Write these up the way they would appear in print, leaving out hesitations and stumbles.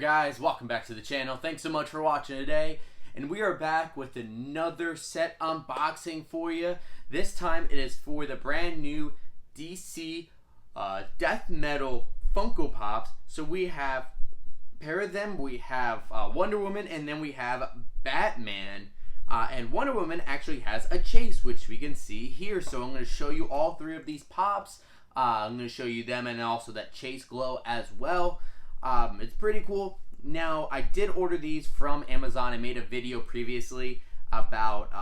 guys, welcome back to the channel. Thanks so much for watching today, and we are back with another set unboxing for you. This time it is for the brand new DC death metal Funko Pops. So we have a pair of them. We have Wonder Woman, and then we have Batman. And Wonder Woman actually has a chase, which we can see here. So I'm going to show you all three of these pops. I'm going to show you them and also that chase glow as well. It's pretty cool. Now, I did order these from Amazon. I made a video previously about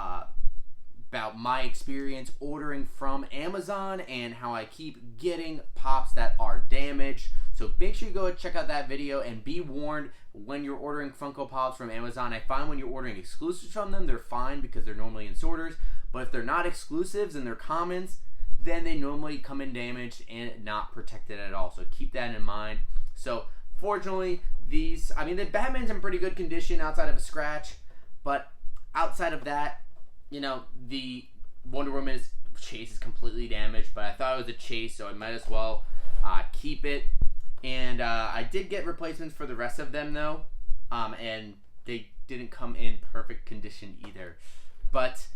my experience ordering from Amazon and how I keep getting pops that are damaged. So make sure you go and check out that video, and be warned when you're ordering Funko Pops from Amazon. I find when you're ordering exclusives from them, they're fine because they're normally in sorters. But if they're not exclusives and they're commons, then they normally come in damaged and not protected at all. So keep that in mind. So fortunately, the Batman's in pretty good condition outside of a scratch, but outside of that, you know, the Wonder Woman's chase is completely damaged, but I thought it was a chase, so I might as well keep it. And I did get replacements for the rest of them though, and they didn't come in perfect condition either. But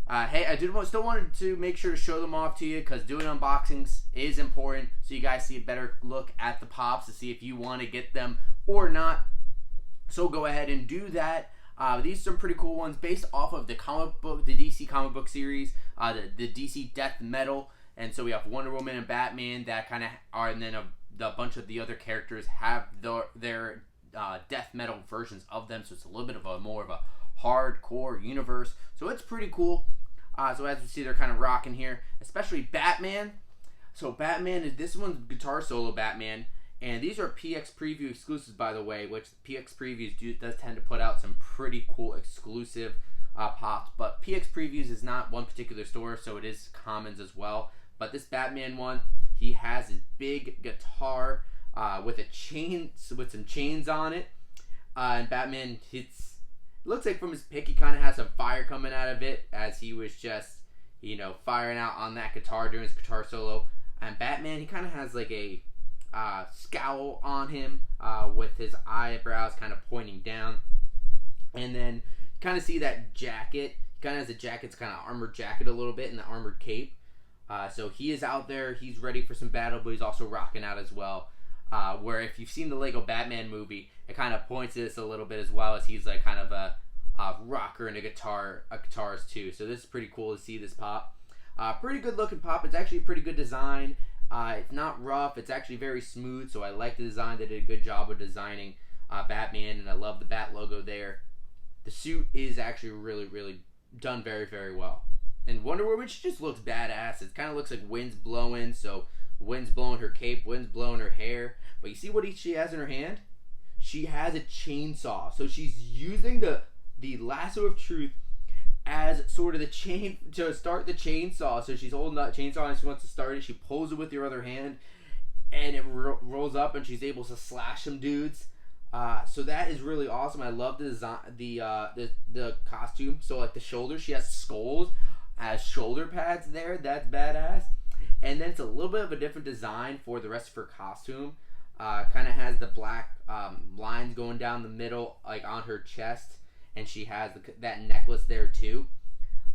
hey, I still wanted to make sure to show them off to you, because doing unboxings is important, so you guys see a better look at the pops to see if you want to get them or not. So go ahead and do that. These are some pretty cool ones based off of the DC comic book series, the DC death metal. And so we have Wonder Woman and Batman that kind of are, and then a bunch of the other characters have their death metal versions of them. So it's a little bit of a more of a hardcore universe. So it's pretty cool. So as you see, they're kind of rocking here, especially Batman. So Batman, this one's guitar solo Batman. And these are PX Preview exclusives, by the way, which PX Previews does tend to put out some pretty cool exclusive pops. But PX Previews is not one particular store, so it is commons as well. But this Batman one, he has his big guitar with some chains on it. And Batman, looks like from his pick, he kind of has some fire coming out of it, as he was just, you know, firing out on that guitar during his guitar solo. And Batman, he kind of has like a scowl on him with his eyebrows kind of pointing down. And then you kind of see that jacket. He kind of has a jacket, it's kind of armored jacket a little bit, and the armored cape. So he is out there, he's ready for some battle, but he's also rocking out as well. Where if you've seen the Lego Batman movie, it kind of points to this a little bit as well, as he's like kind of a rocker and a guitarist too. So this is pretty cool to see this pop. Pretty good looking pop. It's actually a pretty good design. It's not rough. It's actually very smooth. So I like the design. They did a good job of designing Batman, and I love the Bat logo there. The suit is actually really, really done very, very well. And Wonder Woman, she just looks badass. It kind of looks like wind's blowing. So wind's blowing her cape, wind's blowing her hair. But you see what she has in her hand? She has a chainsaw. So she's using the lasso of truth as sort of the chain to start the chainsaw. So she's holding that chainsaw and she wants to start it. She pulls it with her other hand, and it rolls up, and she's able to slash some dudes. So that is really awesome. I love the design, the costume. So like the shoulders, she has skulls as shoulder pads there. That's badass. And then it's a little bit of a different design for the rest of her costume. Kind of has the black lines going down the middle, like on her chest, and she has that necklace there too.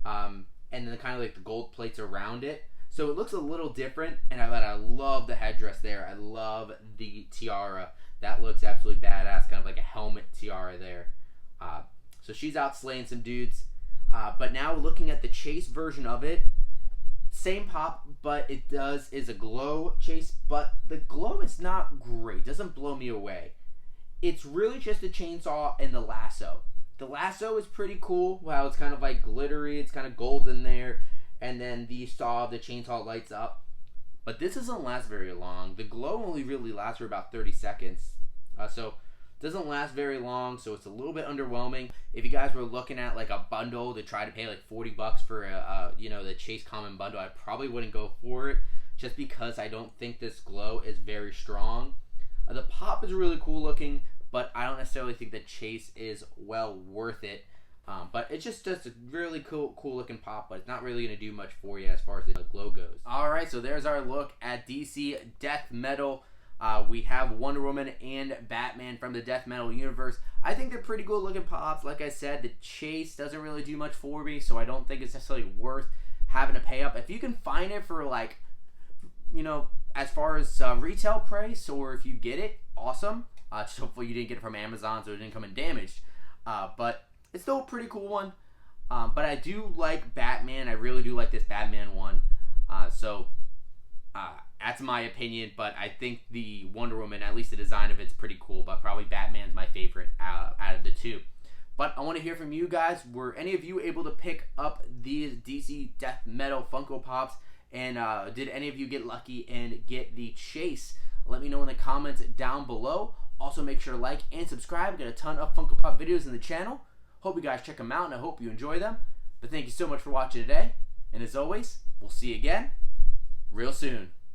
And then kind of like the gold plates around it. So it looks a little different, and I love the headdress there. I love the tiara. That looks absolutely badass, kind of like a helmet tiara there. So she's out slaying some dudes. But now looking at the chase version of it, same pop, but it is a glow chase, but the glow is not great. It doesn't blow me away. It's really just a chainsaw and the lasso. The lasso is pretty cool. Wow, it's kind of like glittery. It's kind of golden there. And then the chainsaw lights up. But this doesn't last very long. The glow only really lasts for about 30 seconds. So it doesn't last very long, so it's a little bit underwhelming. If you guys were looking at like a bundle to try to pay like $40 for the Chase Common bundle, I probably wouldn't go for it, just because I don't think this glow is very strong. The pop is really cool looking, but I don't necessarily think the chase is well worth it. But it's just a really cool looking pop, but it's not really going to do much for you as far as the glow goes. Alright, so there's our look at DC Death Metal We have Wonder Woman and Batman from the Death Metal universe. I think they're pretty cool looking pops. Like I said, the chase doesn't really do much for me, so I don't think it's necessarily worth having to pay up. If you can find it for like, as far as retail price, or if you get it, awesome. Just hopefully you didn't get it from Amazon, so it didn't come in damaged. But it's still a pretty cool one. But I do like Batman. I really do like this Batman one. So that's my opinion. But I think the Wonder Woman, at least the design of it's pretty cool. But probably Batman's my favorite out of the two. But I want to hear from you guys. Were any of you able to pick up these DC Death Metal Funko Pops? And did any of you get lucky and get the chase? Let me know in the comments down below. Also, make sure to like and subscribe. We got a ton of Funko Pop videos in the channel. Hope you guys check them out, and I hope you enjoy them. But thank you so much for watching today. And as always, we'll see you again real soon.